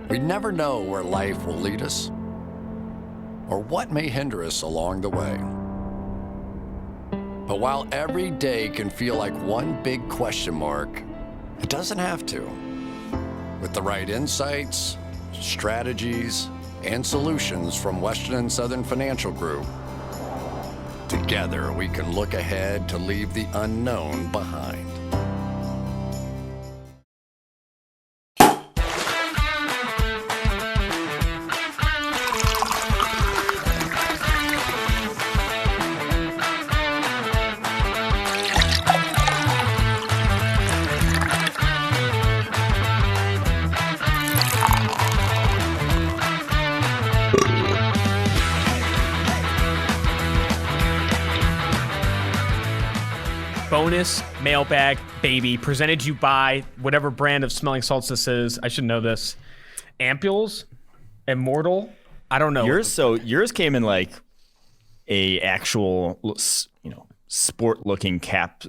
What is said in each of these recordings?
We never know where life will lead us or what may hinder us along the way. But while every day can feel like one big question mark, it doesn't have to. With the right insights, strategies, and solutions from Western and Southern Financial Group, together we can look ahead to leave the unknown behind. Bonus mailbag, baby, presented you by whatever brand of smelling salts this is. I should know this. Ampules? Immortal? I don't know. Yours came in like a actual, sport looking cap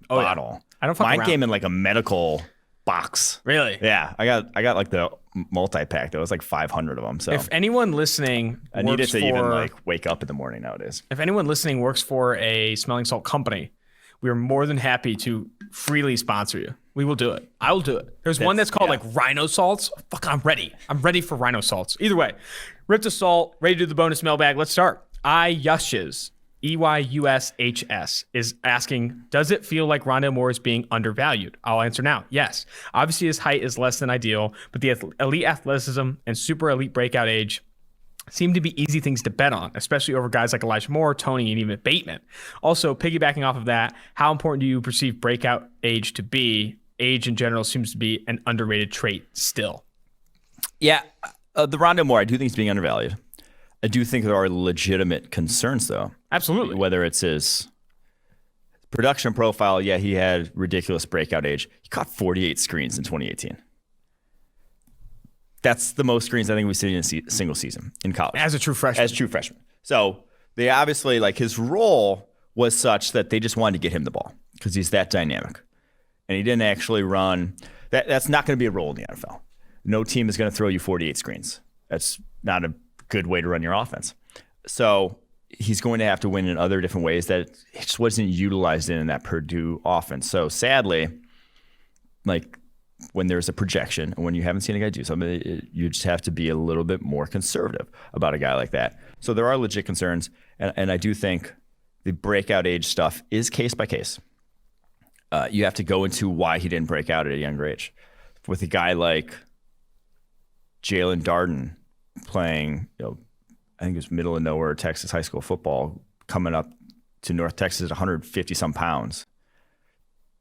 bottle. Yeah. I don't fuck Mine around. came in like a medical box. Really? Yeah, I got like the multi-pack. There was like 500 of them. So if anyone listening I needed to even like wake up in the morning nowadays. If anyone listening works for a smelling salt company, we are more than happy to freely sponsor you. We will do it. I will do it. There's one that's called like Rhino Salts. Fuck, I'm ready. I'm ready for Rhino Salts. Either way, ripped assault, ready to do the bonus mailbag. Let's start. Eyush's, EYUSHS, is asking, does it feel like Rondale Moore is being undervalued? I'll answer now. Yes. Obviously, his height is less than ideal, but the elite athleticism and super elite breakout age seem to be easy things to bet on, especially over guys like Elijah Moore, Tony, and even Bateman. Also, piggybacking off of that, how important do you perceive breakout age to be? Age in general seems to be an underrated trait still. Yeah, the Rondale Moore, I do think he's being undervalued. I do think there are legitimate concerns, though. Absolutely. Whether it's his production profile, yeah, he had ridiculous breakout age. He caught 48 screens in 2018. That's the most screens I think we've seen in a single season in college. As a true freshman. So they obviously, like, his role was such that they just wanted to get him the ball because he's that dynamic. And he didn't actually run. That's not going to be a role in the NFL. No team is going to throw you 48 screens. That's not a good way to run your offense. So he's going to have to win in other different ways that just wasn't utilized in that Purdue offense. So sadly, like, when there's a projection and when you haven't seen a guy do something, you just have to be a little bit more conservative about a guy like that. So there are legit concerns. And I do think the breakout age stuff is case by case. You have to go into why he didn't break out at a younger age. With a guy like Jalen Darden playing, I think it was middle of nowhere Texas high school football, coming up to North Texas at 150 some pounds.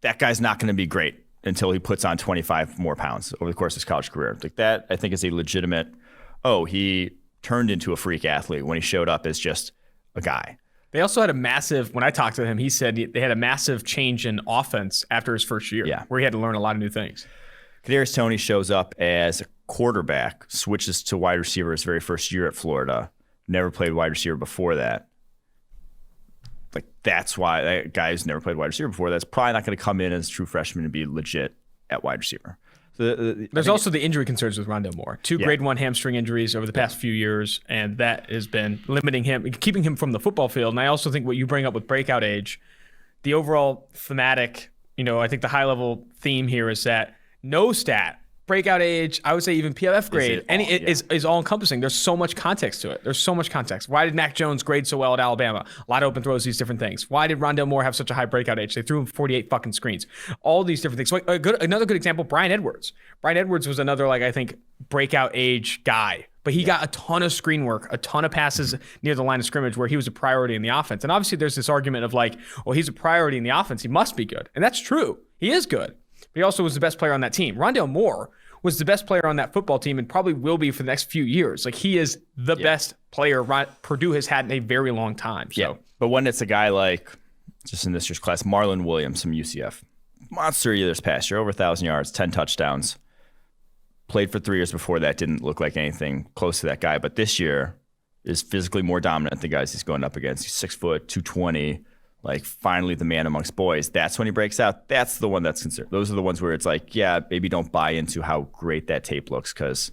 That guy's not going to be great until he puts on 25 more pounds over the course of his college career. Like that, I think, is a legitimate, he turned into a freak athlete when he showed up as just a guy. They also had a massive, when I talked to him, he said they had a massive change in offense after his first year, where he had to learn a lot of new things. Kadarius Toney shows up as a quarterback, switches to wide receiver his very first year at Florida, never played wide receiver before that. Like, that's why that guy who's never played wide receiver before, that's probably not going to come in as a true freshman and be legit at wide receiver. So there's also the injury concerns with Rondale Moore. 2 grade 1 hamstring injuries over the past few years, and that has been limiting him, keeping him from the football field. And I also think what you bring up with breakout age, the overall thematic, I think the high-level theme here is that no stat, breakout age, I would say even PFF grade, is all-encompassing. There's so much context to it. There's so much context. Why did Mac Jones grade so well at Alabama? A lot of open throws, these different things. Why did Rondale Moore have such a high breakout age? They threw him 48 fucking screens. All these different things. So another good example, Brian Edwards. Brian Edwards was another, I think, breakout age guy. But he got a ton of screen work, a ton of passes near the line of scrimmage where he was a priority in the offense. And obviously there's this argument of he's a priority in the offense. He must be good. And that's true. He is good. But he also was the best player on that team. Rondale Moore was the best player on that football team and probably will be for the next few years. He is the best player Purdue has had in a very long time. So. Yeah, but when it's a guy like, just in this year's class, Marlon Williams from UCF, monster year this past year, over 1,000 yards, 10 touchdowns, played for 3 years before that, didn't look like anything close to that guy, but this year is physically more dominant than the guys he's going up against. He's 6 foot, 220, finally the man amongst boys. That's when he breaks out. That's the one that's concerned. Those are the ones where it's maybe don't buy into how great that tape looks because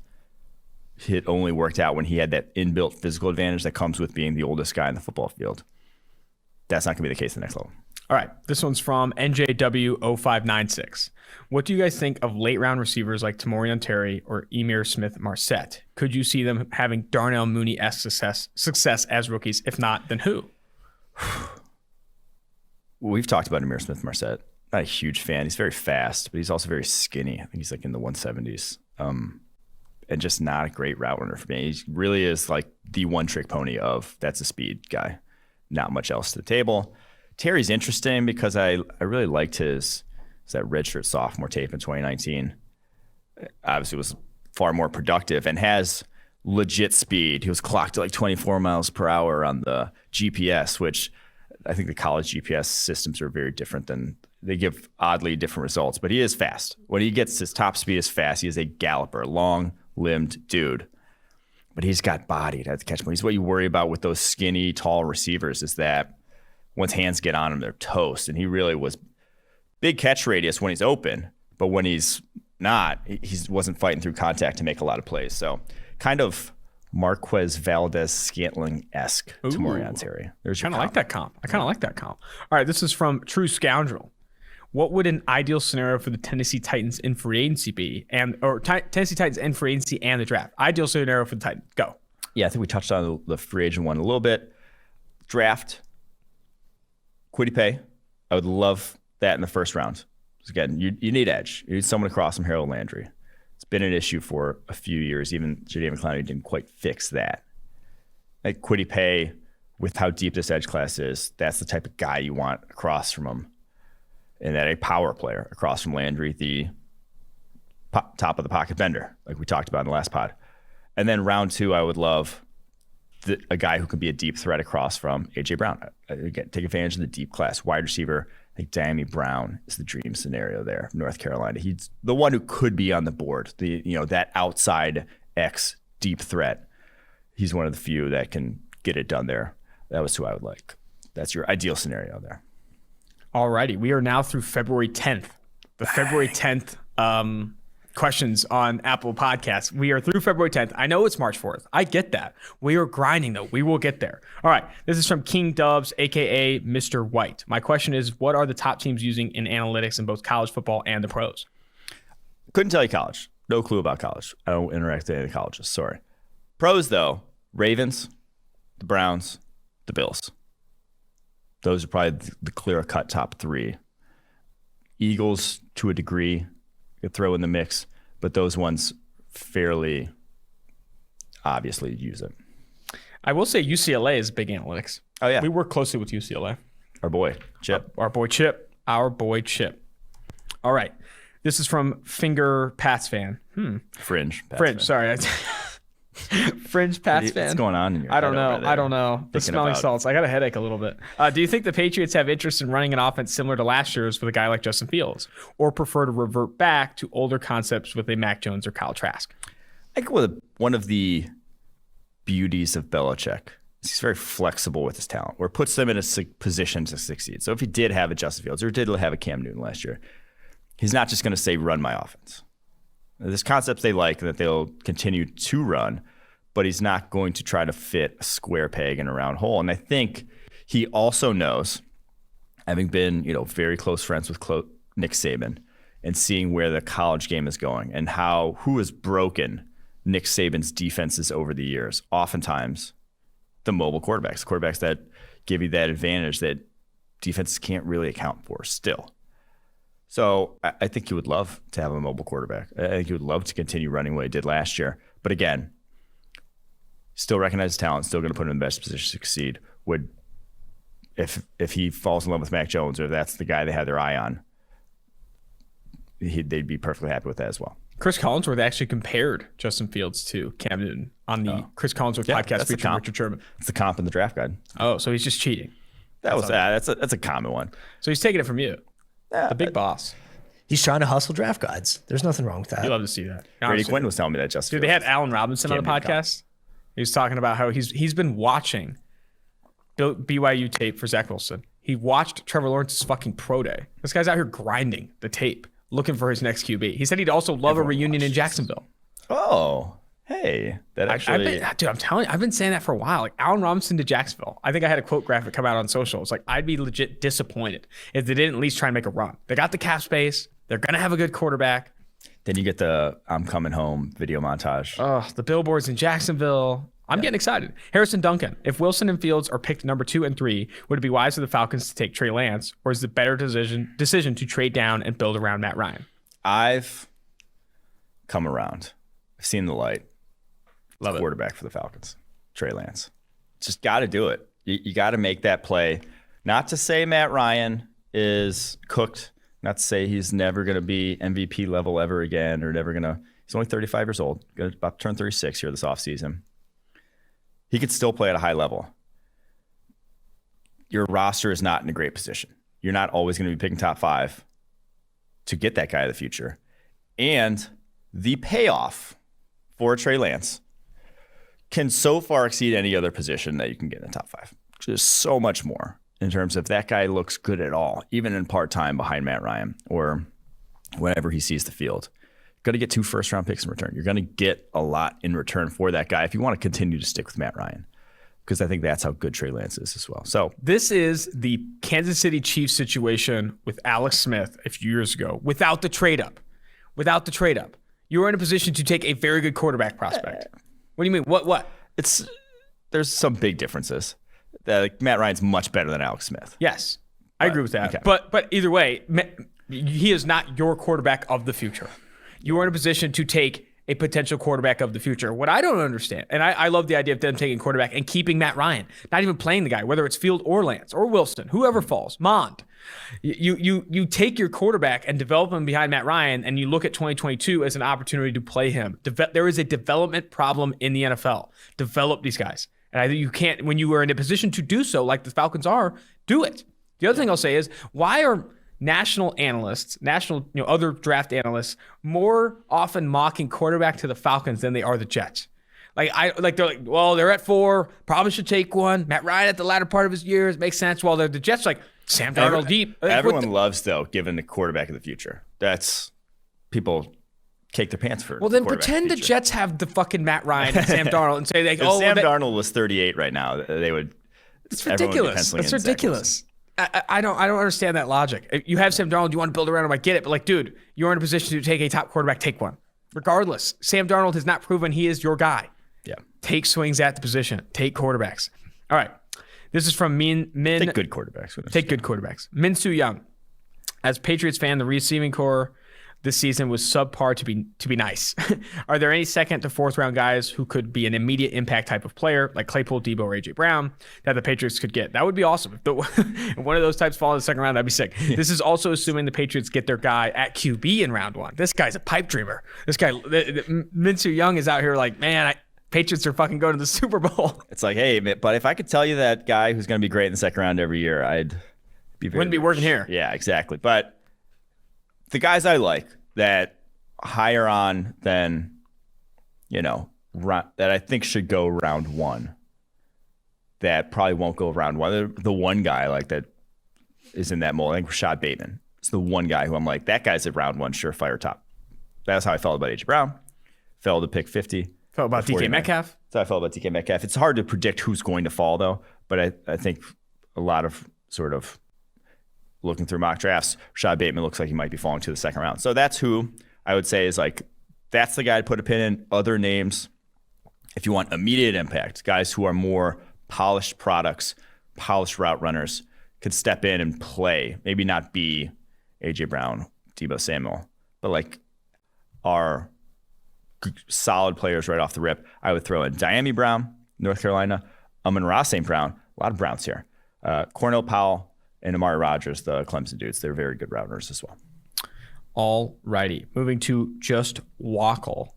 it only worked out when he had that inbuilt physical advantage that comes with being the oldest guy in the football field. That's not going to be the case in the next level. All right. This one's from NJW0596. What do you guys think of late round receivers like Tamorian Terry or Emir Smith-Marset? Could you see them having Darnell Mooney-esque success as rookies? If not, then who? We've talked about Emir Smith-Marset. Not a huge fan. He's very fast, but he's also very skinny. I think he's like in the 170s. And just not a great route runner for me. He really is like the one-trick pony of that's a speed guy. Not much else to the table. Terry's interesting because I really liked that redshirt sophomore tape in 2019. Obviously was far more productive and has legit speed. He was clocked at like 24 miles per hour on the GPS, which I think the college GPS systems are very different than they give oddly different results, but he is fast. When he gets his top speed is fast, he is a galloper, long-limbed dude. But he's got body to catch him. He's what you worry about with those skinny, tall receivers is that once hands get on him, they're toast. And he really was big catch radius when he's open, but when he's not, he wasn't fighting through contact to make a lot of plays. So kind of Marquez Valdez-Scantling-esque to Tamorian Terry. I kind of like that comp. All right, this is from True Scoundrel. What would an ideal scenario for the Tennessee Titans in free agency be, Tennessee Titans in free agency and the draft? Ideal scenario for the Titans. Go. Yeah, I think we touched on the free agent one a little bit. Draft, Kwity Paye. I would love that in the first round. Again, you need edge. You need someone across from Harold Landry. It's been an issue for a few years. Even Jadeveon Clowney didn't quite fix that. Like Kwity Paye, with how deep this edge class is, that's the type of guy you want across from him. And that a power player across from Landry, the top of the pocket bender, like we talked about in the last pod. And then round two, I would love a guy who could be a deep threat across from A.J. Brown. Again, take advantage of the deep class. Wide receiver, I think Diami Brown is the dream scenario there, North Carolina. He's the one who could be on the board, that outside X deep threat. He's one of the few that can get it done there. That was who I would like. That's your ideal scenario there. Alrighty, we are now through February 10th. The February 10th questions on Apple Podcasts. We are through February 10th. I know it's March 4th. I get that. We are grinding, though. We will get there. All right, this is from King Dubs, a.k.a. Mr. White. My question is, what are the top teams using in analytics in both college football and the pros? Couldn't tell you college. No clue about college. I don't interact with any of the colleges. Sorry. Pros, though, Ravens, the Browns, the Bills. Those are probably the clear-cut top three. Eagles, to a degree, you could throw in the mix, but those ones fairly obviously use it. I will say UCLA is big analytics. Oh, yeah. We work closely with UCLA. Our boy, Chip. Our boy, Chip. Our boy, Chip. All right. This is from Finger Pats fan. Fringe. Pats Fringe, fan. sorry. Fringe Pats fan. What's going on in your I don't head know. over there? I don't know. The smelling salts. I got a headache a little bit. Do you think the Patriots have interest in running an offense similar to last year's with a guy like Justin Fields, or prefer to revert back to older concepts with a Mac Jones or Kyle Trask? I think one of the beauties of Belichick is he's very flexible with his talent, where it puts them in a position to succeed. So if he did have a Justin Fields or did have a Cam Newton last year, he's not just going to say, run my offense. There's concepts they like that they'll continue to run, but he's not going to try to fit a square peg in a round hole. And I think he also knows, having been, very close friends with Nick Saban and seeing where the college game is going and who has broken Nick Saban's defenses over the years, oftentimes the mobile quarterbacks that give you that advantage that defenses can't really account for still. So I think he would love to have a mobile quarterback. I think he would love to continue running what he did last year. But again, still recognize his talent, still going to put him in the best position to succeed. If he falls in love with Mac Jones, or if that's the guy they had their eye on, they'd be perfectly happy with that as well. Chris Collinsworth actually compared Justin Fields to Cam Newton on the Chris Collinsworth podcast featuring Richard Sherman. It's the comp in the draft guide. Oh, so he's just cheating. That's a common one. So he's taking it from you. The big boss. He's trying to hustle draft guides. There's nothing wrong with that. You love to see that. Brady Quinn was telling me that Justin Dude, they had Allen Robinson on the podcast. He was talking about how he's been watching BYU tape for Zach Wilson. He watched Trevor Lawrence's fucking pro day. This guy's out here grinding the tape, looking for his next QB. He said he'd also love a reunion in Jacksonville. Oh, Hey, that actually. I'm telling you, I've been saying that for a while. Like Allen Robinson to Jacksonville. I think I had a quote graphic come out on social. It's like, I'd be legit disappointed if they didn't at least try and make a run. They got the cap space. They're going to have a good quarterback. Then you get the I'm coming home video montage. Oh, the billboards in Jacksonville. I'm getting excited. Harrison Duncan. If Wilson and Fields are picked number 2 and 3, would it be wise for the Falcons to take Trey Lance, or is the better decision to trade down and build around Matt Ryan? I've come around. I've seen the light. Love it. Quarterback for the Falcons, Trey Lance. Just got to do it. You got to make that play. Not to say Matt Ryan is cooked. Not to say he's never going to be MVP level ever again, or never going to. He's only 35 years old. About to turn 36 here this offseason. He could still play at a high level. Your roster is not in a great position. You're not always going to be picking top 5 to get that guy of the future. And the payoff for Trey Lance can so far exceed any other position that you can get in the top 5. Just so much more in terms of that guy looks good at all, even in part-time behind Matt Ryan or whenever he sees the field. Going to get 2 first-round picks in return. You're going to get a lot in return for that guy if you want to continue to stick with Matt Ryan, because I think that's how good Trey Lance is as well. So this is the Kansas City Chiefs situation with Alex Smith a few years ago without the trade-up. Without the trade-up. You were in a position to take a very good quarterback prospect. What do you mean? What? There's some big differences. Matt Ryan's much better than Alex Smith. Yes, I agree with that. Okay. But either way, he is not your quarterback of the future. You are in a position to take a potential quarterback of the future. What I don't understand, and I love the idea of them taking quarterback and keeping Matt Ryan, not even playing the guy, whether it's Field or Lance or Wilson, whoever falls, Mond. You take your quarterback and develop him behind Matt Ryan, and you look at 2022 as an opportunity to play him. There is a development problem in the NFL. Develop these guys. And I think you can't, when you are in a position to do so, like the Falcons are, do it. The other thing I'll say is, why are national analysts, other draft analysts, more often mocking quarterback to the Falcons than they are the Jets? They're like, well, they're at 4, probably should take one. Matt Ryan at the latter part of his years makes sense. While the Jets like Sam Darnold deep. Everyone loves though giving the quarterback of the future. That's people take their pants for. Well, then pretend the Jets have the fucking Matt Ryan and Sam Darnold and say if Sam Darnold was 38 right now, they would. It's ridiculous. It's ridiculous. I don't understand that logic. If you have Sam Darnold, you want to build around him, I get it. But dude, you're in a position to take a top quarterback, take one. Regardless, Sam Darnold has not proven he is your guy. Yeah. Take swings at the position. Take quarterbacks. All right. This is from Min. Take good quarterbacks. Take good quarterbacks. Min Soo Young. As Patriots fan, the receiving core this season was subpar to be nice. Are there any 2nd to 4th round guys who could be an immediate impact type of player, like Claypool, Debo, or A.J. Brown, that the Patriots could get? That would be awesome. If one of those types fall in the 2nd round, that'd be sick. This is also assuming the Patriots get their guy at QB in round 1. This guy's a pipe dreamer. This guy, Min Soo Young, is out here like, man, Patriots are fucking going to the Super Bowl. It's like, hey, but if I could tell you that guy who's going to be great in the 2nd round every year, I'd be very wouldn't be working here. Yeah, exactly. But the guys I like that higher on than, that I think should go round 1, that probably won't go round 1. The one guy I like that is in that mold, I think Rashad Bateman. It's the one guy who I'm like, that guy's at round 1, surefire top. That's how I felt about A.J. Brown. Fell to pick 50. Felt about DK Metcalf. That's how I felt about DK Metcalf. It's hard to predict who's going to fall, though. But I think a lot of sort of looking through mock drafts, Rashad Bateman looks like he might be falling to the 2nd round. So that's who I would say is like, that's the guy to put a pin in. Other names, if you want immediate impact, guys who are more polished products, polished route runners, could step in and play. Maybe not be A.J. Brown, Debo Samuel, but are solid players right off the rip. I would throw in Diami Brown, North Carolina, Amon-Ra St. Brown, a lot of Browns here, Cornell Powell, and Amari Rodgers, the Clemson dudes. They're very good route runners as well. All righty. Moving to Just Wackle.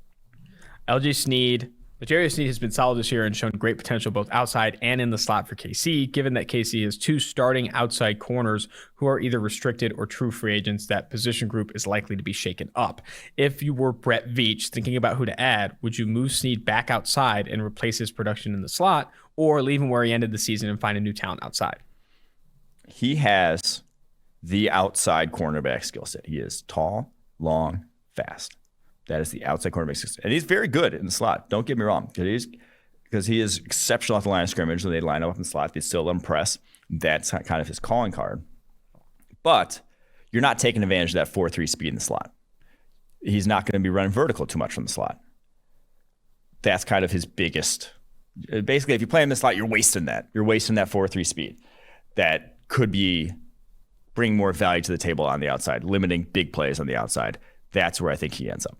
LJ Sneed. L'Jarius Sneed has been solid this year and shown great potential both outside and in the slot for KC. Given that KC has 2 starting outside corners who are either restricted or true free agents, that position group is likely to be shaken up. If you were Brett Veach thinking about who to add, would you move Sneed back outside and replace his production in the slot, or leave him where he ended the season and find a new talent outside? He has the outside cornerback skill set. He is tall, long, fast. That is the outside cornerback system. And he's very good in the slot. Don't get me wrong. Because he is exceptional at the line of scrimmage when they line up in the slot. They still let him press. That's kind of his calling card. But you're not taking advantage of that 4-3 speed in the slot. He's not going to be running vertical too much from the slot. That's kind of his biggest. Basically, if you play in the slot, you're wasting that. You're wasting that 4-3 speed. That could be bring more value to the table on the outside, limiting big plays on the outside. That's where I think he ends up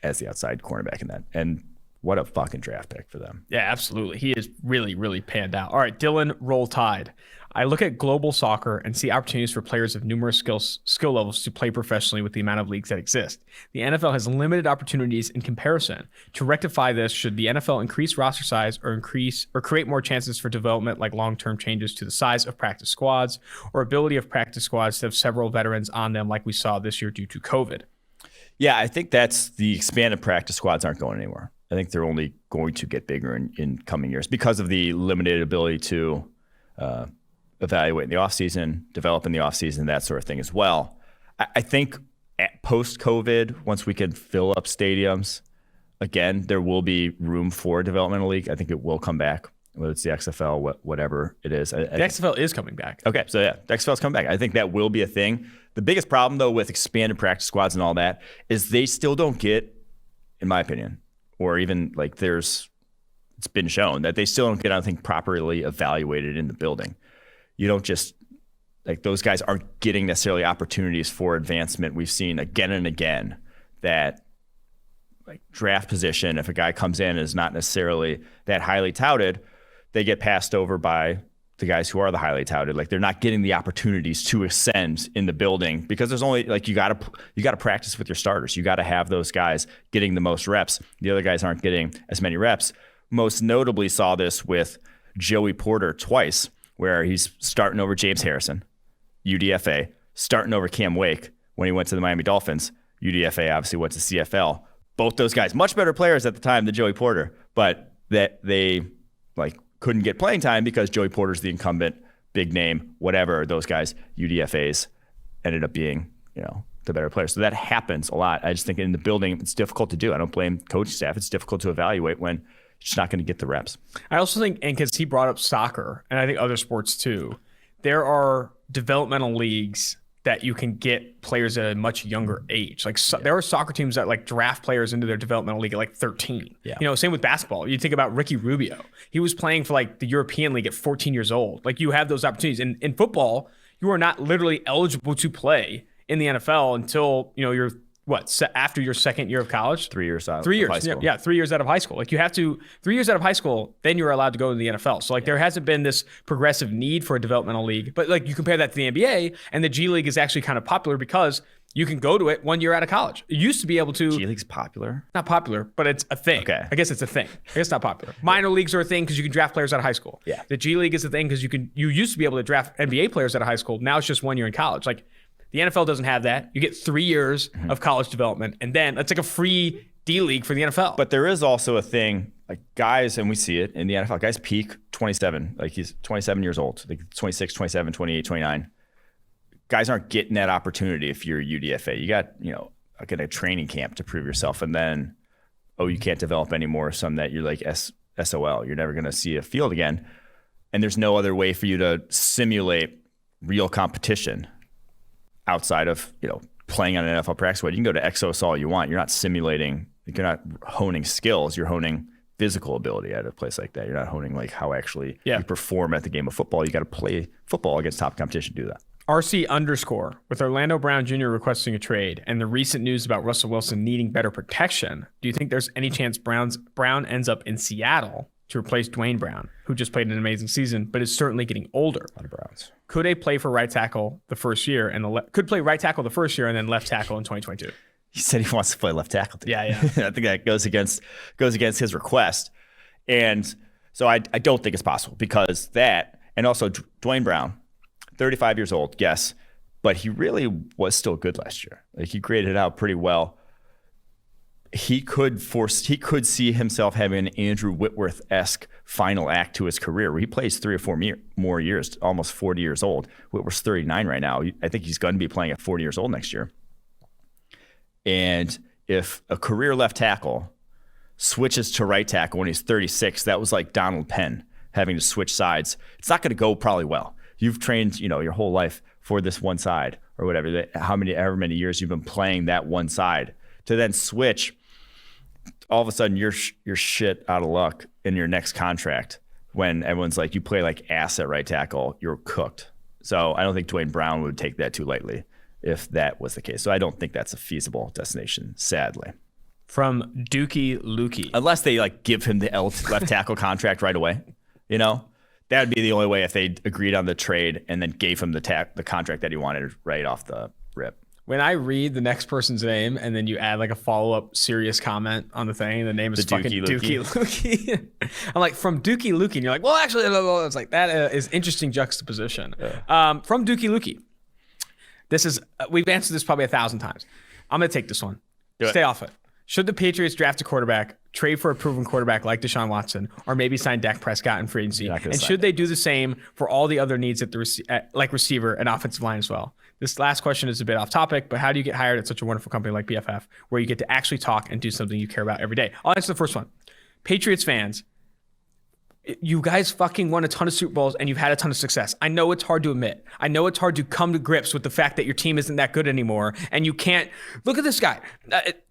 as the outside cornerback in that. And what a fucking draft pick for them. Yeah, absolutely. He is really, really panned out. All right, Dylan, roll tide. I look at global soccer and see opportunities for players of numerous skill levels to play professionally with the amount of leagues that exist. The NFL has limited opportunities in comparison. To rectify this, should the NFL increase roster size or create more chances for development, like long-term changes to the size of practice squads or ability of practice squads to have several veterans on them like we saw this year due to COVID? Yeah, I think that's the expanded practice squads aren't going anywhere. I think they're only going to get bigger in coming years because of the limited ability to evaluate in the offseason, develop in the offseason, that sort of thing as well. I think post-COVID, once we can fill up stadiums, again, there will be room for a developmental league. I think it will come back, whether it's the XFL, whatever it is. The XFL is coming back. Okay, so yeah, the XFL is coming back. I think that will be a thing. The biggest problem, though, with expanded practice squads and all that is they still don't get, in my opinion, or even like it's been shown that they still don't get, I think, properly evaluated in the building. You don't just, like, those guys aren't getting necessarily opportunities for advancement. We've seen again and again that, like, draft position, if a guy comes in and is not necessarily that highly touted, they get passed over by the guys who are the highly touted. Like, they're not getting the opportunities to ascend in the building because there's only, like, you got to practice with your starters. You got to have those guys getting the most reps. The other guys aren't getting as many reps. Most notably saw this with Joey Porter twice, where he's starting over James Harrison, UDFA, starting over Cam Wake when he went to the Miami Dolphins. UDFA obviously went to CFL. Both those guys, much better players at the time than Joey Porter, but that they, like, couldn't get playing time because Joey Porter's the incumbent, big name, whatever. Those guys, UDFAs, ended up being, the better players. So that happens a lot. I just think in the building, it's difficult to do. I don't blame coaching staff. It's difficult to evaluate when just not going to get the reps. I also think, and because he brought up soccer, and I think other sports too, there are developmental leagues that you can get players at a much younger age. Like, there are soccer teams that, like, draft players into their developmental league at like 13. Yeah. Same with basketball. You think about Ricky Rubio. He was playing for, like, the European League at 14 years old. Like, you have those opportunities. In football, you are not literally eligible to play in the NFL until, you're after your second year of college? 3 years out. 3 years. Of high school. Yeah, 3 years out of high school. Like, you have to 3 years out of high school, then you're allowed to go to the NFL. So, like, there hasn't been this progressive need for a developmental league. But, like, you compare that to the NBA, and the G League is actually kind of popular because you can go to it 1 year out of college. It used to be able to. G League's popular? Not popular, but it's a thing. Okay. I guess it's a thing. I guess not popular. Minor leagues are a thing because you can draft players out of high school. Yeah. The G League is a thing because you used to be able to draft NBA players out of high school. Now it's just 1 year in college. Like, the NFL doesn't have that. You get 3 years of college development, and then it's like a free D League for the NFL. But there is also a thing, like, guys, and we see it in the NFL, guys peak 27. Like, he's 27 years old, like 26, 27, 28, 29. Guys aren't getting that opportunity if you're UDFA. You got, like, a training camp to prove yourself, and then, you can't develop anymore. Some that you're like SOL. You're never going to see a field again. And there's no other way for you to simulate real competition outside of, playing on an NFL practice squad. You can go to Exos all you want. You're not simulating, you're not honing skills. You're honing physical ability at a place like that. You're not honing, like, how actually you perform at the game of football. You got to play football against top competition to do that. RC_, with Orlando Brown Jr. requesting a trade and the recent news about Russell Wilson needing better protection, do you think there's any chance Brown ends up in Seattle to replace Dwayne Brown, who just played an amazing season, but is certainly getting older? A lot of Browns. Could they play for right tackle the first year and could play right tackle the first year and then left tackle in 2022? He said he wants to play left tackle. Yeah. I think that goes against his request, and so I don't think it's possible because that, and also Dwayne Brown, 35 years old, yes, but he really was still good last year. Like, he graded it out pretty well. He could see himself having an Andrew Whitworth-esque final act to his career where he plays 3 or 4 more years, almost 40 years old. Whitworth's 39 right now. I think he's going to be playing at 40 years old next year. And if a career left tackle switches to right tackle when he's 36, that was like Donald Penn having to switch sides. It's not going to go probably well. You've trained, your whole life for this one side or whatever, however many years you've been playing that one side, to then switch, all of a sudden you're shit out of luck in your next contract when everyone's like, you play like ass at right tackle, you're cooked. So I don't think Dwayne Brown would take that too lightly if that was the case. So I don't think that's a feasible destination, sadly. From Dookie Lukey. Unless they like give him the left tackle contract right away, that would be the only way, if they agreed on the trade and then gave him the contract that he wanted right off the rip. When I read the next person's name and then you add like a follow-up serious comment on the thing, the name is fucking Dookie Lukey. I'm like, from Dookie Lukey, and you're like, well, actually, it's like, that is interesting juxtaposition. Yeah. From Dookie Lukey. This is, we've answered this probably 1,000 times. I'm going to take this one. Stay off it. Should the Patriots draft a quarterback, trade for a proven quarterback like Deshaun Watson, or maybe sign Dak Prescott in free agency? And should they do the same for all the other needs at like receiver and offensive line as well? This last question is a bit off topic, but how do you get hired at such a wonderful company like PFF, where you get to actually talk and do something you care about every day? I'll answer the first one. Patriots fans, you guys fucking won a ton of Super Bowls and you've had a ton of success. I know it's hard to admit. I know it's hard to come to grips with the fact that your team isn't that good anymore, and you can't look at this guy.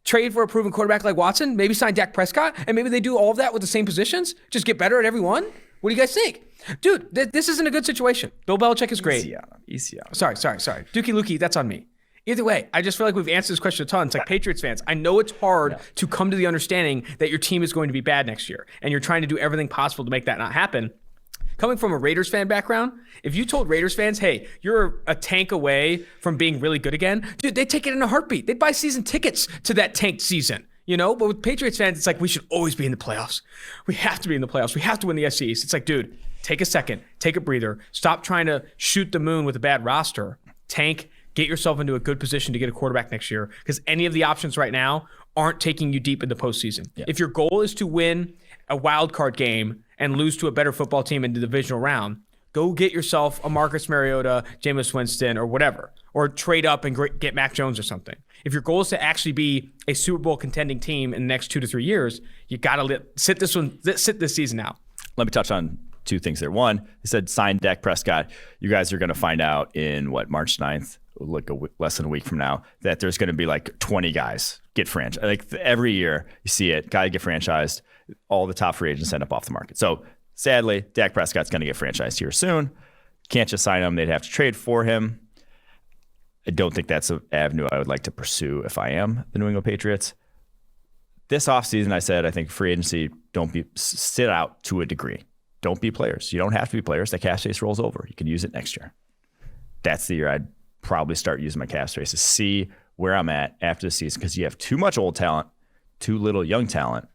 Trade for a proven quarterback like Watson, maybe sign Dak Prescott, and maybe they do all of that with the same positions, just get better at every one. What do you guys think? Dude, this isn't a good situation. Bill Belichick is great. Easy out. Sorry. Dookie Lukey, that's on me. Either way, I just feel like we've answered this question a ton. It's like, Patriots fans, I know it's hard to come to the understanding that your team is going to be bad next year, and you're trying to do everything possible to make that not happen. Coming from a Raiders fan background, if you told Raiders fans, hey, you're a tank away from being really good again, dude, they'd take it in a heartbeat. They'd buy season tickets to that tanked season. But with Patriots fans, it's like, we should always be in the playoffs. We have to be in the playoffs. We have to win the SC East. It's like, dude, take a second, take a breather. Stop trying to shoot the moon with a bad roster. Tank, get yourself into a good position to get a quarterback next year, because any of the options right now aren't taking you deep in the postseason. Yeah. If your goal is to win a wild card game and lose to a better football team in the divisional round, go get yourself a Marcus Mariota, Jameis Winston, or whatever, or trade up and get Mac Jones or something. If your goal is to actually be a Super Bowl contending team in the next 2 to 3 years, you got to sit this season out. Let me touch on two things there. One, they said sign Dak Prescott. You guys are going to find out in March 9th, like less than a week from now, that there's going to be like 20 guys get franchised. Like every year you see it, guy get franchised, all the top free agents end up off the market. So sadly, Dak Prescott's going to get franchised here soon. Can't just sign him. They'd have to trade for him. I don't think that's an avenue I would like to pursue if I am the New England Patriots. This offseason, I said, I think free agency, sit out to a degree. Don't be players. You don't have to be players. That cap space rolls over. You can use it next year. That's the year I'd probably start using my cap space to see where I'm at after the season, because you have too much old talent, too little young talent,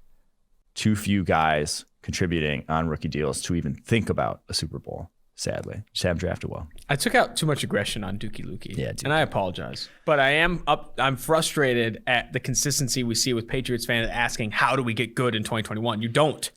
too few guys contributing on rookie deals to even think about a Super Bowl. Sadly, just haven't drafted well. I took out too much aggression on Dookie Lukey, and I apologize. But I'm frustrated at the consistency we see with Patriots fans asking, how do we get good in 2021? You don't.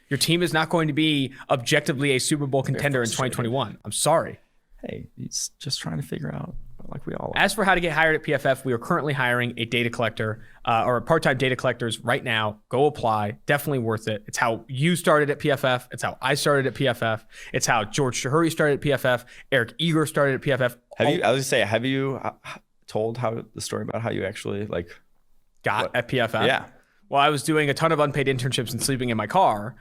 Your team is not going to be objectively a Super Bowl contender in 2021. I'm sorry. Hey, he's just trying to figure out, like we all are. As for how to get hired at PFF, we are currently hiring a data collector or part-time data collectors right now. Go apply. Definitely worth it. It's how you started at PFF. It's how I started at PFF. It's how George Chahuri started at PFF. Eric Eager started at PFF. Have you told the story about how you actually got at PFF? Yeah. Well, I was doing a ton of unpaid internships and sleeping in my car.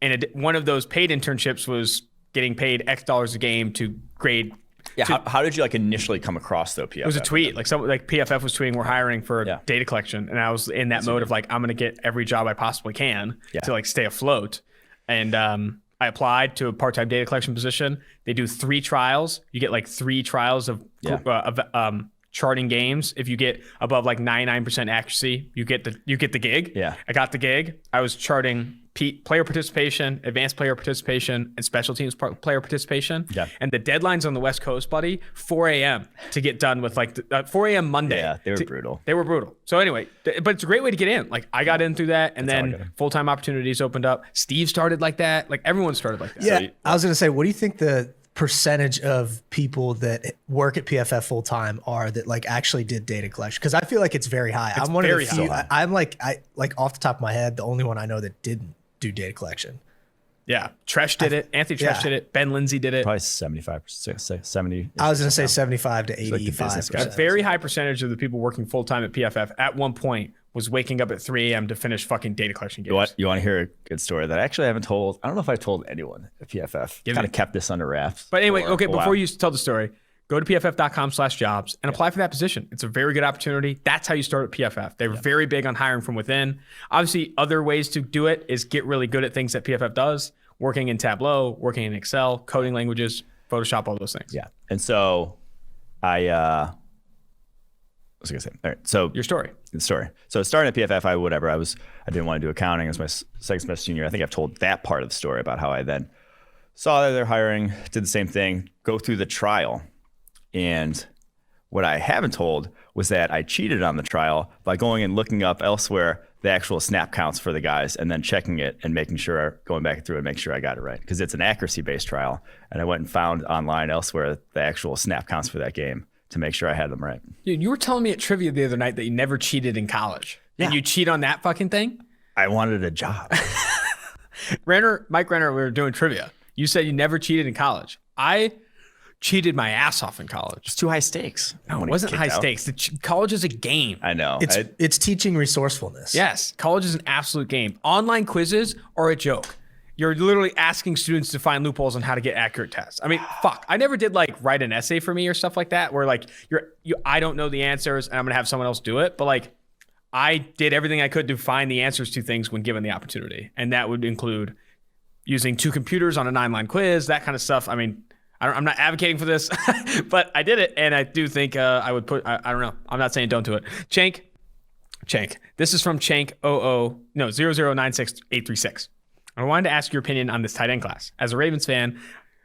And one of those paid internships was getting paid X dollars a game to grade. Yeah. How did you initially come across though? PFF? It was a tweet. PFF was tweeting, we're hiring for data collection, and I was in that mode of I'm going to get every job I possibly can to stay afloat. And I applied to a part-time data collection position. They do 3 trials. You get 3 trials of charting games. If you get above 99% accuracy, you get the gig. Yeah. I got the gig. I was charting player participation, advanced player participation, and special teams player participation. Yeah. And the deadlines on the West Coast, buddy, 4 a.m. to get done with 4 a.m. Monday. Yeah, they were brutal. They were brutal. So anyway, but it's a great way to get in. I got in through that, and then full-time opportunities opened up. Steve started like that. Everyone started like that. Yeah, I was going to say, what do you think the percentage of people that work at PFF full time are that like actually did data collection? Because I feel like it's very high. I'm one of the few. I'm like off the top of my head, the only one I know that didn't do data collection. Yeah, Tresh did it. Anthony Tresh did it. Ben Lindsay did it. Probably 75%, 70. I was going to say 75 to 85. A very high percentage of the people working full time at PFF at one point was waking up at 3 a.m. to finish fucking data collection games. You want to hear a good story that I actually haven't told? I don't know if I've told anyone at PFF. Kind of kept this under wraps. But anyway, okay, before you tell the story, go to pff.com/jobs and apply for that position. It's a very good opportunity. That's how you start at PFF. They're very big on hiring from within. Obviously, other ways to do it is get really good at things that PFF does, working in Tableau, working in Excel, coding languages, Photoshop, all those things. Yeah. And so what was I going to say? All right. So your story. The story. So starting at PFF, I didn't want to do accounting. It was my second semester junior. I think I've told that part of the story about how I then saw that they're hiring, did the same thing, go through the trial. And what I haven't told was that I cheated on the trial by going and looking up elsewhere the actual snap counts for the guys and then checking it and going back through and make sure I got it right. Because it's an accuracy-based trial. And I went and found online elsewhere the actual snap counts for that game to make sure I had them right. Dude, you were telling me at trivia the other night that you never cheated in college. Yeah. And you cheat on that fucking thing? I wanted a job. Mike Renner, we were doing trivia. You said you never cheated in college. I cheated my ass off in college. It's too high stakes. No, it wasn't high stakes. College is a game. I know. It's teaching resourcefulness. Yes. College is an absolute game. Online quizzes are a joke. You're literally asking students to find loopholes on how to get accurate tests. I mean, fuck. I never did like write an essay for me or stuff like that where like I don't know the answers and I'm going to have someone else do it. But like I did everything I could to find the answers to things when given the opportunity. And that would include using 2 computers on a 9-line quiz, that kind of stuff. I mean, I'm not advocating for this, but I did it. And I do think I would put, I don't know. I'm not saying don't do it. Chank. This is from Chank 0096836. I wanted to ask your opinion on this tight end class. As a Ravens fan,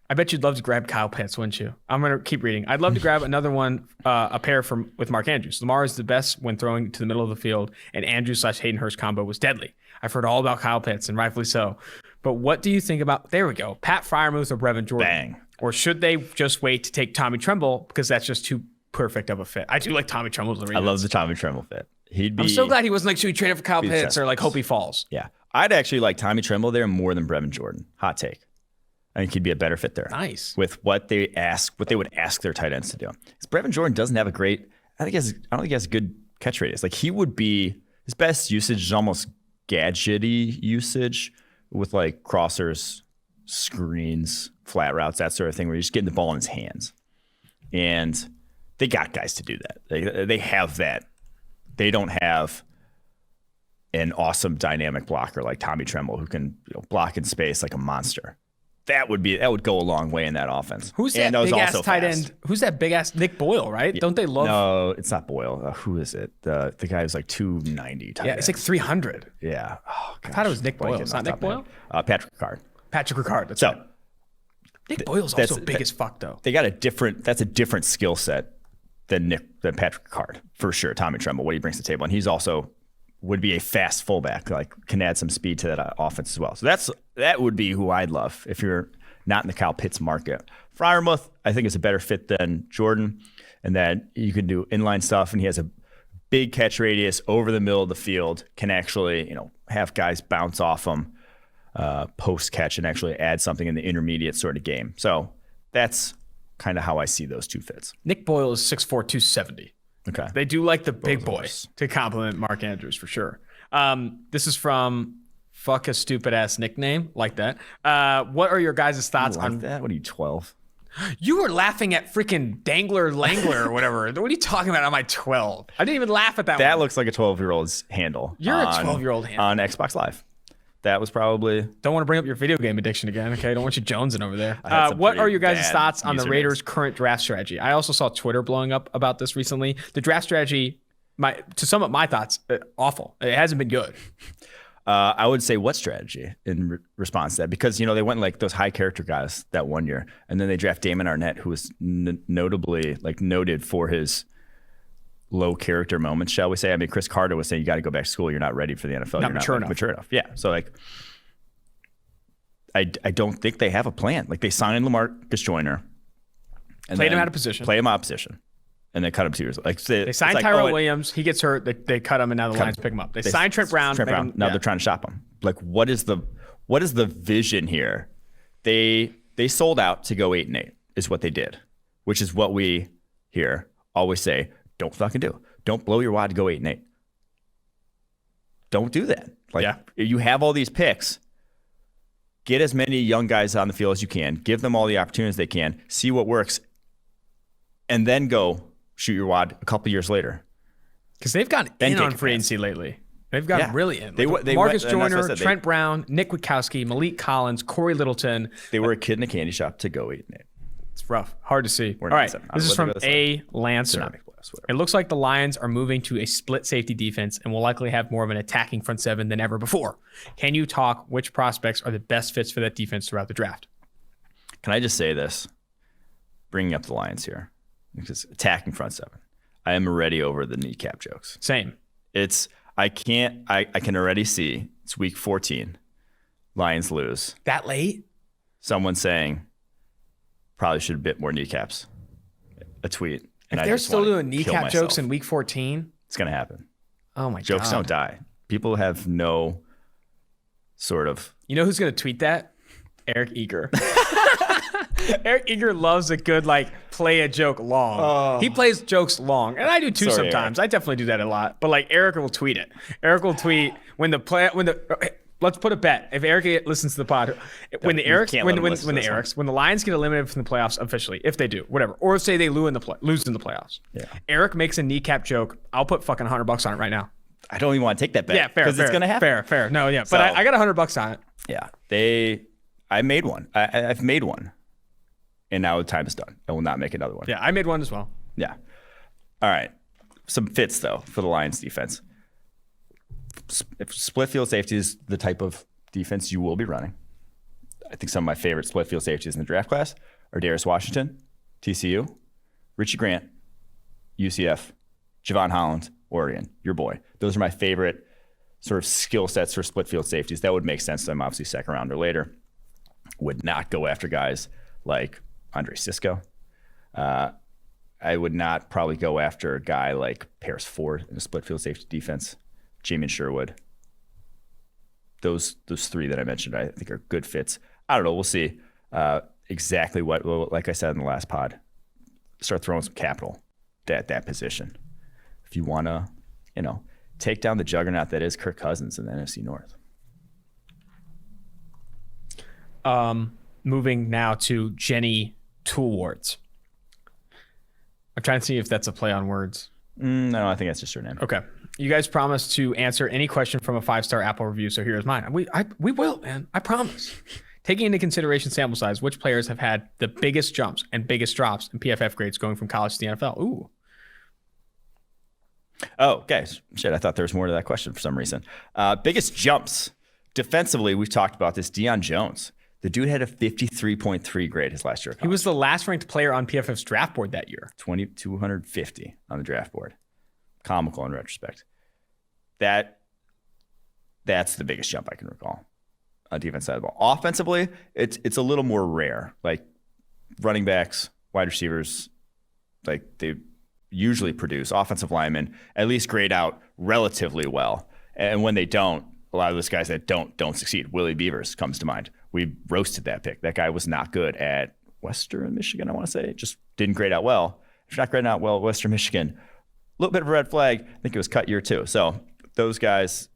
I bet you'd love to grab Kyle Pitts, wouldn't you? I'm going to keep reading. I'd love to grab another one, a pair with Mark Andrews. Lamar is the best when throwing to the middle of the field, and Andrews/Hayden Hurst combo was deadly. I've heard all about Kyle Pitts, and rightfully so. But what do you think about, there we go, Pat Freiermuth or Brevin Jordan? Bang. Or should they just wait to take Tommy Tremble because that's just too perfect of a fit? I do like Tommy Tremble to the Ravens. I love the Tommy Tremble fit. I'm so glad he wasn't like, should we trade it for Kyle Pitts or like hope he falls? Yeah. I'd actually like Tommy Tremble there more than Brevin Jordan. Hot take. I think he'd be a better fit there. Nice. With what they would ask their tight ends to do. Because Brevin Jordan doesn't have a great, I don't think he has a good catch radius. Like he would be, his best usage is almost gadgety usage with like crossers, screens, flat routes, that sort of thing, where you're just getting the ball in his hands. And they got guys to do that. They have that. They don't have an awesome dynamic blocker like Tommy Tremble who can block in space like a monster. That would go a long way in that offense. Who's that big ass tight end? Who's that big ass Nick Boyle, right? Yeah. Don't they love? No, it's not Boyle. Who is it? The guy who's like 290. Yeah, it's like 300. Yeah. Oh, I thought it was Nick Boyle. It's not Nick Boyle? Patrick Ricard. Patrick Ricard. That's right. Nick Boyle's also big as fuck though. They got that's a different skill set than Patrick Ricard for sure. Tommy Tremble, what he brings to the table, and he's also would be a fast fullback, like can add some speed to that offense as well. So that would be who I'd love if you're not in the Kyle Pitts market. Freiermuth, I think, is a better fit than Jordan, and that you can do inline stuff, and he has a big catch radius over the middle of the field, can actually have guys bounce off him post catch and actually add something in the intermediate sort of game. So that's kind of how I see those two fits. Nick Boyle is 6'4", 270. Okay. They do like the big boys to complement Mark Andrews for sure. This is from fuck a stupid ass nickname like that. What are your guys' thoughts on that? What are you, 12? You were laughing at freaking Dangler Langler or whatever. What are you talking about? Am I 12? I didn't even laugh at that. That looks like a 12-year-old's handle. You're a 12-year-old handle on Xbox Live. That was probably. Don't want to bring up your video game addiction again, okay? Don't want you jonesing over there. What are your guys' thoughts on the Raiders' current draft strategy? I also saw Twitter blowing up about this recently. The draft strategy, to sum up my thoughts, awful. It hasn't been good. I would say what strategy in response to that? Because, they went like those high character guys that one year, and then they draft Damon Arnett, who was notably noted for his low character moments, shall we say. I mean, Chris Carter was saying you got to go back to school. You're not ready for the NFL. You're not mature enough. Yeah. So I don't think they have a plan. Like they signed LaMarcus Joyner. And played him out of position. Play him out of position. And then cut him 2 years. Like they signed Tyrell Williams. He gets hurt. They cut him, and now the Lions pick him up. They signed Trent Brown. Now they're trying to shop him. Like, what is the vision here? They sold out to go 8-8 is what they did, which is what we here always say. Don't fucking do. Don't blow your wad to go 8-8. Don't do that. Like you have all these picks. Get as many young guys on the field as you can. Give them all the opportunities they can. See what works, and then go shoot your wad a couple years later. Because they've gotten in on free agency lately. They've gotten really in. Marcus Joyner, Trent Brown, Nick Witkowski, Malik Collins, Corey Littleton. They were a kid in a candy shop to go 8-8. It's rough. Hard to see. All right. This is from A. Lancer. It looks like the Lions are moving to a split safety defense and will likely have more of an attacking front seven than ever before. Can you talk which prospects are the best fits for that defense throughout the draft? Can I just say this? Bringing up the Lions here. Because attacking front seven. I am already over the kneecap jokes. Same. I can already see it's week 14. Lions lose. That late? Someone saying probably should have bit more kneecaps. A tweet. If they're still doing kneecap jokes in week 14, it's going to happen. Oh my God. Jokes don't die. People have no sort of. You know who's going to tweet that? Eric Eager. Eric Eager loves a good, play a joke long. Oh. He plays jokes long. And I do too sometimes. Eric. I definitely do that a lot. But Eric will tweet it. Eric will tweet let's put a bet. If Eric listens to the pod, when the Lions get eliminated from the playoffs officially, if they do, whatever, or say they lose in the playoffs, Eric makes a kneecap joke. I'll put fucking $100 on it right now. I don't even want to take that bet. Yeah, fair. Because it's gonna happen. Fair. No, yeah, but I got $100 on it. Yeah, I made one. I've made one, and now the time is done. I will not make another one. Yeah, I made one as well. Yeah. All right. Some fits though for the Lions defense. If split field safety is the type of defense you will be running, I think some of my favorite split field safeties in the draft class are Darius Washington, TCU, Richie Grant, UCF, Javon Holland, Oregon, your boy. Those are my favorite sort of skill sets for split field safeties. That would make sense to them, obviously, second round or later. Would not go after guys like Andre Sisco. I would not probably go after a guy like Paris Ford in a split field safety defense. Jamin Sherwood. Those three that I mentioned, I think are good fits. I don't know. We'll see exactly what, like I said in the last pod, start throwing some capital at that position. If you want to, take down the juggernaut that is Kirk Cousins in the NFC North. Moving now to Jenny Toolwarts. I'm trying to see if that's a play on words. No, I think that's just her name. Okay. You guys promised to answer any question from a 5-star Apple review, so here's mine. We will, man. I promise. Taking into consideration sample size, which players have had the biggest jumps and biggest drops in PFF grades going from college to the NFL? Ooh. Oh, guys. Shit, I thought there was more to that question for some reason. Biggest jumps. Defensively, we've talked about this. Deion Jones. The dude had a 53.3 grade his last year. He was the last ranked player on PFF's draft board that year. 250 on the draft board. Comical in retrospect. That's the biggest jump I can recall on defense side of the ball. Offensively, it's a little more rare. Like running backs, wide receivers, they usually produce. Offensive linemen at least grade out relatively well. And when they don't, a lot of those guys that don't succeed. Willie Beavers comes to mind. We roasted that pick. That guy was not good at Western Michigan, I want to say. Just didn't grade out well. If you're not grading out well at Western Michigan, a little bit of a red flag. I think it was cut year 2. So those guys,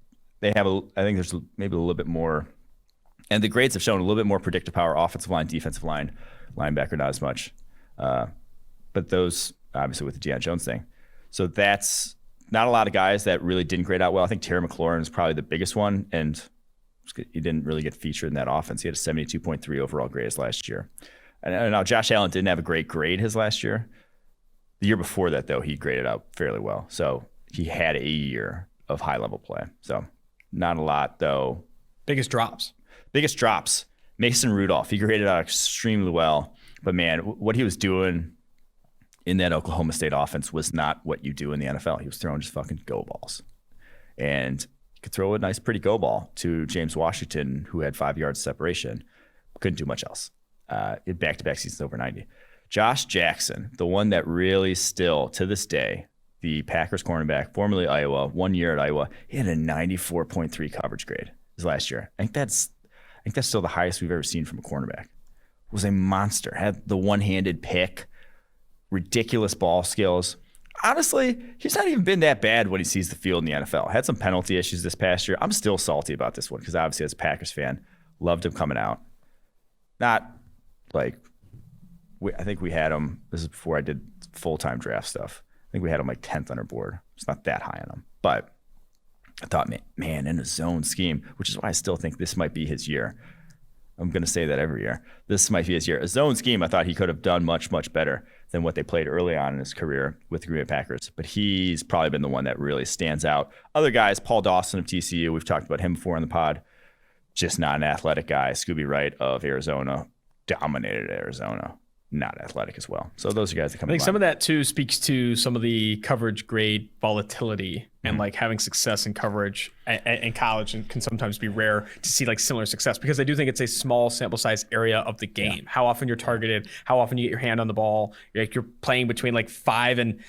I think there's maybe a little bit more, and the grades have shown a little bit more predictive power, offensive line, defensive line, linebacker, not as much. But those, obviously with the Deion Jones thing. So that's not a lot of guys that really didn't grade out well. I think Terry McLaurin is probably the biggest one, and he didn't really get featured in that offense. He had a 72.3 overall grade his last year. And now Josh Allen didn't have a great grade his last year. The year before that, though, he graded out fairly well. So he had a year of high-level play. So not a lot, though. Biggest drops. Mason Rudolph. He graded out extremely well. But, man, what he was doing in that Oklahoma State offense was not what you do in the NFL. He was throwing just fucking go balls. And he could throw a nice, pretty go ball to James Washington, who had 5 yards separation. couldn't do much else. In back-to-back seasons over 90. Josh Jackson, the one that really still, to this day, the Packers cornerback, formerly Iowa, 1 year at Iowa, he had a 94.3 coverage grade his last year. I think that's still the highest we've ever seen from a cornerback. Was a monster. Had the one-handed pick, ridiculous ball skills. Honestly, he's not even been that bad when he sees the field in the NFL. Had some penalty issues this past year. I'm still salty about this one because obviously as a Packers fan, loved him coming out. Not like, I think we had him, this is before I did full-time draft stuff. I think we had him like 10th on our board. It's not that high on him. But I thought, man, in a zone scheme, which is why I still think this might be his year. I'm going to say that every year. This might be his year. A zone scheme, I thought he could have done much, much better than what they played early on in his career with the Green Bay Packers. But he's probably been the one that really stands out. Other guys, Paul Dawson of TCU, we've talked about him before on the pod. Just not an athletic guy. Scooby Wright of Arizona, dominated Arizona. Not athletic as well. So those are guys that come. I think some of that too speaks to some of the coverage grade volatility and like having success in coverage in college, and can sometimes be rare to see like similar success, because I do think it's a small sample size area of the game. Yeah. How often you're targeted, how often you get your hand on the ball. You're playing between like 5 and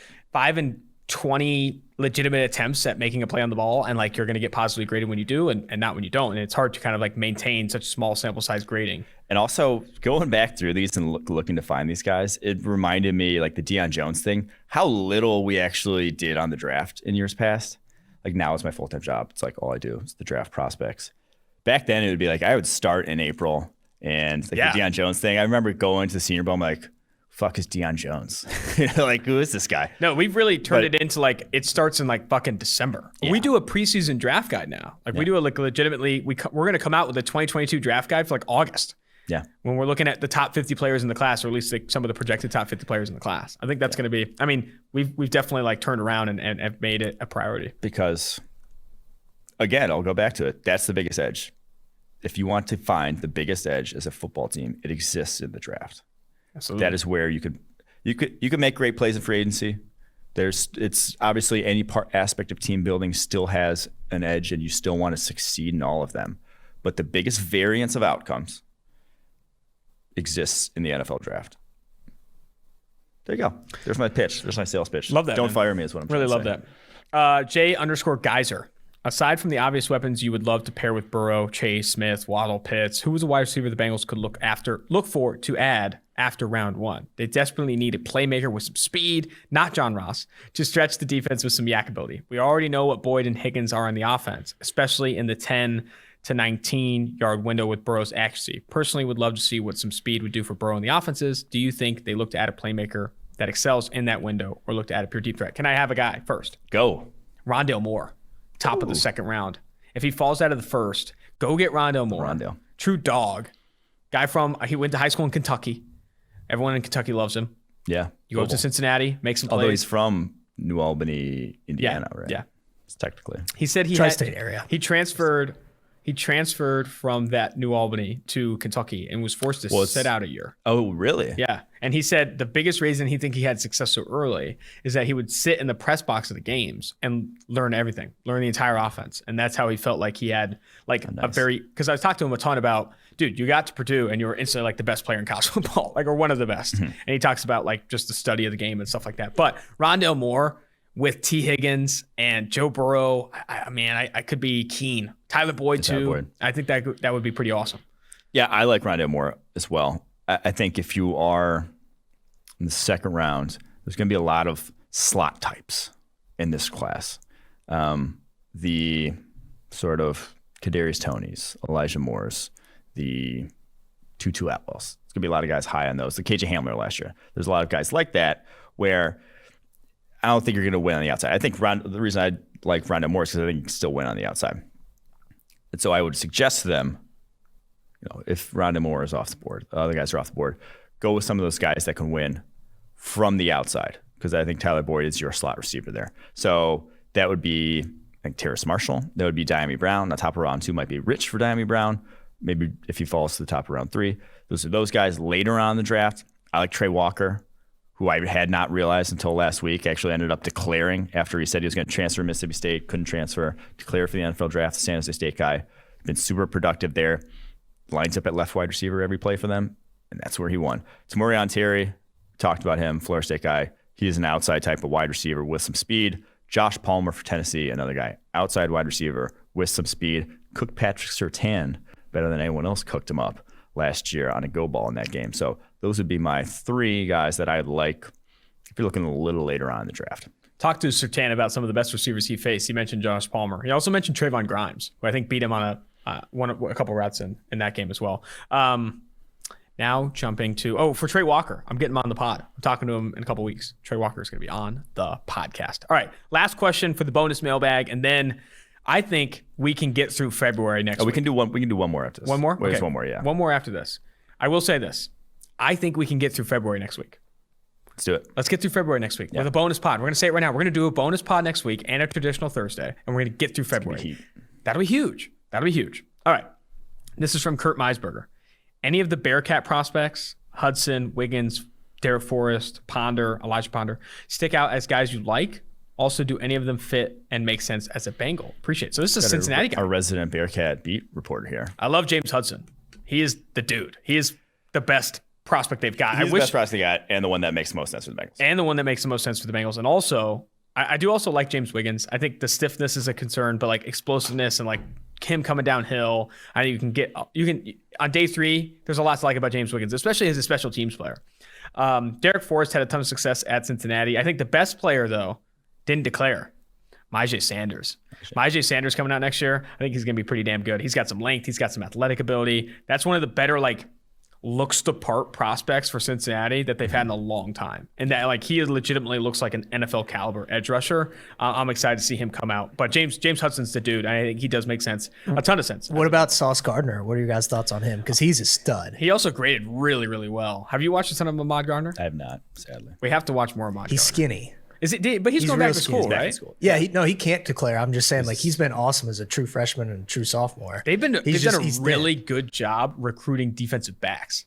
20 legitimate attempts at making a play on the ball, and like you're going to get positively graded when you do and not when you don't. And it's hard to kind of like maintain such small sample size grading. And also going back through these and looking to find these guys, it reminded me like the Deion Jones thing, how little we actually did on the draft in years past. Like now it's my full-time job. It's like all I do is the draft prospects. Back then it would be like I would start in April, and like the Deion Jones thing. I remember going to the Senior Bowl, I'm like, fuck is Deion Jones? Like, who is this guy? No, we've really turned it into like, it starts in like fucking December. Yeah. We do a preseason draft guide now. Like we do a like legitimately, we're going to come out with a 2022 draft guide for like August. Yeah. When we're looking at the top 50 players in the class, or at least like some of the projected top 50 players in the class. I think that's going to be, I mean, we've definitely like turned around and have made it a priority. Because again, I'll go back to it. That's the biggest edge. If you want to find the biggest edge as a football team, it exists in the draft. Absolutely. That is where you could make great plays in free agency. It's obviously any aspect of team building still has an edge, and you still want to succeed in all of them. But the biggest variance of outcomes exists in the NFL draft. There you go. There's my pitch. There's my sales pitch. Love that. Don't fire me is what I'm really trying to say. Love that. J_Geyser. Aside from the obvious weapons you would love to pair with Burrow, Chase, Smith, Waddle, Pitts, who was a wide receiver the Bengals could look for to add after round 1? They desperately need a playmaker with some speed, not John Ross, to stretch the defense with some yak ability. We already know what Boyd and Higgins are on the offense, especially in the 10 to 19 yard window with Burrow's accuracy. Personally, would love to see what some speed would do for Burrow in the offenses. Do you think they look to add a playmaker that excels in that window, or look to add a pure deep threat? Can I have a guy first? Go. Rondale Moore. Top of the second round. If he falls out of the first, go get Rondale Moore. Rondale. True dog. Guy he went to high school in Kentucky. Everyone in Kentucky loves him. Yeah. You go up to Cincinnati, make some plays. Although he's from New Albany, Indiana, right? Yeah. It's technically. He said Tri-state area. He transferred from that New Albany to Kentucky and was forced to sit out a year. Oh, really? Yeah. And he said the biggest reason he think he had success so early is that he would sit in the press box of the games and learn everything, learn the entire offense. And that's how he felt like he had like because I was talking to him a ton about, dude, you got to Purdue and you were instantly like the best player in college football, like, or one of the best. Mm-hmm. And he talks about like just the study of the game and stuff like that. But Rondale Moore with T. Higgins and Joe Burrow, I could be keen. Tyler Boyd too. I think that would be pretty awesome. Yeah, I like Rondale Moore as well. I think if you are in the second round, there's going to be a lot of slot types in this class. The sort of Kadarius Tonys, Elijah Moores, the Tutu Atwells. There's going to be a lot of guys high on those. The KJ Hamler last year. There's a lot of guys like that where I don't think you're going to win on the outside. I think the reason I like Rondale Moore is because I think you can still win on the outside. And so I would suggest to them, if Rondale Moore is off the board, the other guys are off the board, go with some of those guys that can win from the outside, because I think Tyler Boyd is your slot receiver there. So that would be, I think, Terrace Marshall. That would be Diami Brown. The top of round 2 might be rich for Diami Brown. Maybe if he falls to the top of round 3. Those are those guys later on in the draft. I like Trey Walker, who I had not realized until last week, actually ended up declaring after he said he was going to transfer to Mississippi State, couldn't transfer, declare for the NFL draft, the San Jose State guy. Been super productive there. lines up at left wide receiver every play for them, and that's where he won. Tamorian Terry, talked about him, Florida State guy. He is an outside type of wide receiver with some speed. Josh Palmer for Tennessee, another guy, outside wide receiver with some speed. Cooked Patrick Surtain better than anyone else cooked him up last year on a go ball in that game. So those would be my 3 guys that I'd like if you're looking a little later on in the draft. Talk to Surtain about some of the best receivers he faced. He mentioned Josh Palmer. He also mentioned Trayvon Grimes, who I think beat him on a couple routes in that game as well. Now jumping to, for Trey Walker. I'm getting him on the pod. I'm talking to him in a couple weeks. Trey Walker is going to be on the podcast. All right, last question for the bonus mailbag, and then I think we can get through February next week. We can do one more after this. One more? There's okay. one more, yeah. One more after this. I will say this. I think we can get through February next week. Let's do it. Let's get through February next week with a bonus pod. We're going to say it right now. We're going to do a bonus pod next week and a traditional Thursday, and we're going to get through February. That'll be huge. That'll be huge. All right. This is from Kurt Meisberger. Any of the Bearcat prospects, Hudson, Wiggins, Derek Forrest, Ponder, Elijah Ponder, stick out as guys you like? Also, do any of them fit and make sense as a Bengal? Appreciate it. So this is a Cincinnati guy. Our resident Bearcat beat reporter here. I love James Hudson. He is the dude. He is the best prospect they've got. He's the best prospect they got, and the one that makes the most sense for the Bengals. And the one that makes the most sense for the Bengals. And also, I do also like James Wiggins. I think the stiffness is a concern, but like explosiveness and like him coming downhill, I think you can on day 3, there's a lot to like about James Wiggins, especially as a special teams player. Derek Forrest had a ton of success at Cincinnati. I think the best player, though, didn't declare. Myjai Sanders. Myjai Sanders coming out next year, I think he's going to be pretty damn good. He's got some length. He's got some athletic ability. That's one of the better, like, looks the part prospects for Cincinnati that they've had in a long time. And that, like, he legitimately looks like an NFL caliber edge rusher. I'm excited to see him come out. But James Hudson's the dude. I think he does make sense. A ton of sense. What about Sauce Gardner? What are your guys' thoughts on him? Because he's a stud. He also graded really, really well. Have you watched a ton of Ahmad Gardner? I have not, sadly. We have to watch more Ahmad Gardner. He's skinny. Is it? But he's going back to school, right? Yeah, he can't declare. I'm just saying, like, he's been awesome as a true freshman and a true sophomore. They've done a really good job recruiting defensive backs.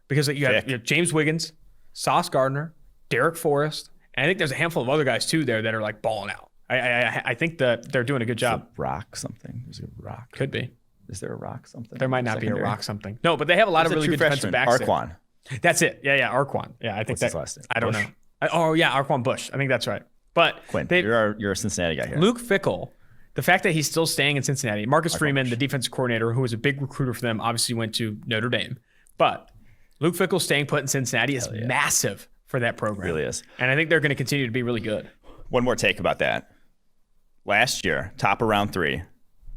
Because you have James Wiggins, Sauce Gardner, Derek Forrest, and I think there's a handful of other guys too there that are like balling out. I think that they're doing a good job. Rock something. There's a rock. Could be. Is there a rock something? There might not be a rock something. No, but they have a lot of really good defensive backs. Arquan. That's it. Yeah, Arquan. Yeah, I think that's his last name. I don't know. Arquan Bush. I think that's right. But Quinn, you're a Cincinnati guy here. Luke Fickell. The fact that he's still staying in Cincinnati. Marcus Freeman, the defensive coordinator, who was a big recruiter for them, obviously went to Notre Dame. But Luke Fickell staying put in Cincinnati is massive for that program. It really is. And I think they're going to continue to be really good. One more take about that. Last year, top of round 3,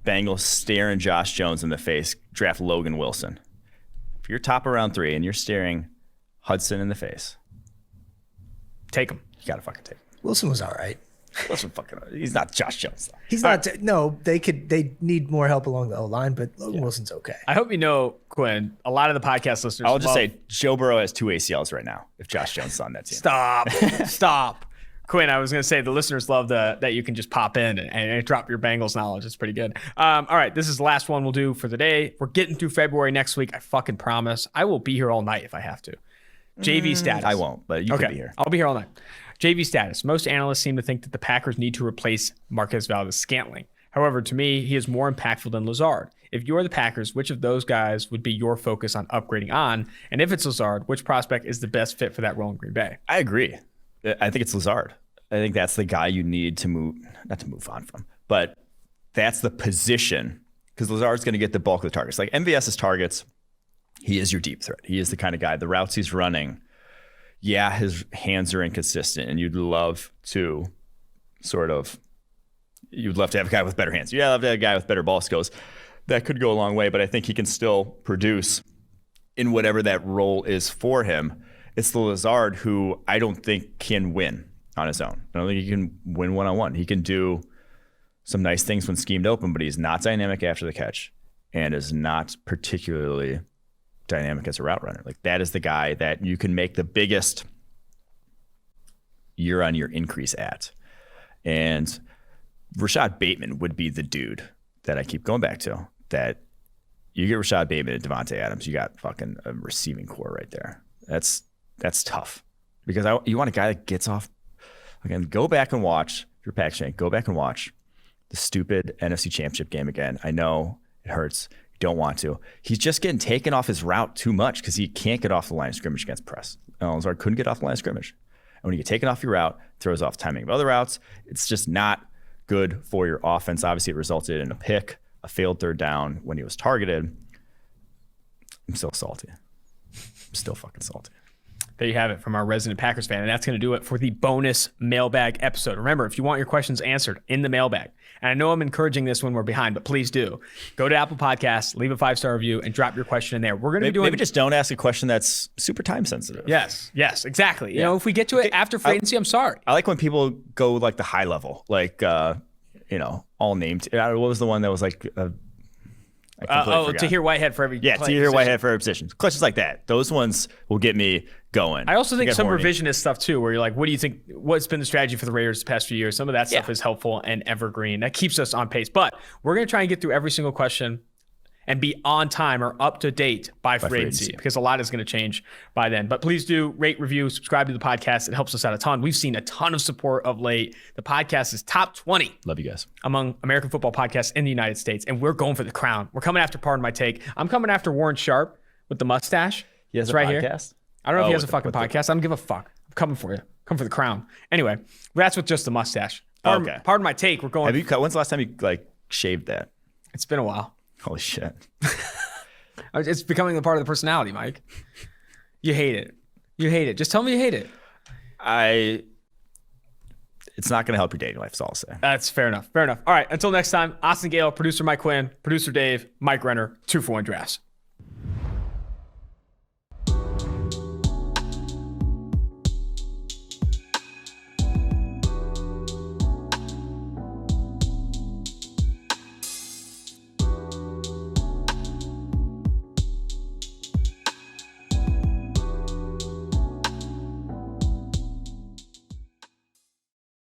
Bengals staring Josh Jones in the face, draft Logan Wilson. If you're top of round 3 and you're staring Hudson in the face, take him. You got to fucking take him. Wilson was all right. He's not Josh Jones, though. He's not. No, they need more help along the O-line, but Logan Wilson's okay. I hope you know, Quinn, a lot of the podcast listeners. I'll just say Joe Burrow has 2 ACLs right now if Josh Jones is on that team. Stop. Quinn, I was going to say the listeners love that you can just pop in and drop your Bengals knowledge. It's pretty good. All right, this is the last one we'll do for the day. We're getting through February next week. I fucking promise. I will be here all night if I have to. JV status. I won't, but you can be here. I'll be here all night. JV status. Most analysts seem to think that the Packers need to replace Marquez Valdes-Scantling. However, to me, he is more impactful than Lazard. If you are the Packers, which of those guys would be your focus on upgrading on? And if it's Lazard, which prospect is the best fit for that role in Green Bay? I agree. I think it's Lazard. I think that's the guy you need to not to move on from, but that's the position because Lazard's going to get the bulk of the targets. Like MVS's targets, he is your deep threat. He is the kind of guy, the routes he's running, his hands are inconsistent, and you'd love to have a guy with better hands. Yeah, love to have a guy with better ball skills. That could go a long way, but I think he can still produce in whatever that role is for him. It's the Lazard who I don't think can win on his own. I don't think he can win one-on-one. He can do some nice things when schemed open, but he's not dynamic after the catch and is not particularly dynamic as a route runner. Like that is the guy that you can make the biggest year-on-year increase at. And Rashad Bateman would be the dude that I keep going back to. That you get Rashad Bateman and Devontae Adams, you got fucking a receiving core right there. That's tough because you want a guy that gets off. Again, go back and watch. If you're Pac-Shank, go back and watch the stupid NFC Championship game again. I know it hurts. don't want to. He's just getting taken off his route too much because he can't get off the line of scrimmage against press. Lazard couldn't get off the line of scrimmage. And when you get taken off your route, throws off timing of other routes. It's just not good for your offense. Obviously, it resulted in a pick, a failed third down when he was targeted. I'm still salty. I'm still fucking salty. There you have it from our resident Packers fan. And that's going to do it for the bonus mailbag episode. Remember, if you want your questions answered in the mailbag, and I know I'm encouraging this when we're behind, but please do. Go to Apple Podcasts, leave a 5-star review, and drop your question in there. We're going to be doing... Maybe just don't ask a question that's super time sensitive. Yes, exactly. You know, if we get to it after free agency, I'm sorry. I like when people go like the high level, like, all named. What was the one that was like... Tahir Whitehead for every Tahir Whitehead for every position. Questions like that. Those ones will get me going. I also think some revisionist stuff too, where you're like, what do you think, what's been the strategy for the Raiders the past few years? Some of that stuff is helpful and evergreen. That keeps us on pace. But we're going to try and get through every single question and be on time or up to date by free agency, because a lot is going to change by then. But please do rate, review, subscribe to the podcast. It helps us out a ton. We've seen a ton of support of late. The podcast is top 20. Love you guys. Among American football podcasts in the United States. And we're going for the crown. We're coming after Pardon My Take. I'm coming after Warren Sharp with the mustache. He has it's a right podcast? Here. I don't know if he has a fucking podcast. I don't give a fuck. I'm coming for you. Come for the crown. Anyway, that's with just the mustache. Pardon My Take. We're going. When's the last time you shaved that? It's been a while. Holy shit. It's becoming a part of the personality, Mike. You hate it. You hate it. Just tell me you hate it. It's not going to help your dating life, is all I'll say. That's fair enough. All right. Until next time, Austin Gale, producer Mike Quinn, producer Dave, Mike Renner, 2-for-1 Drafts.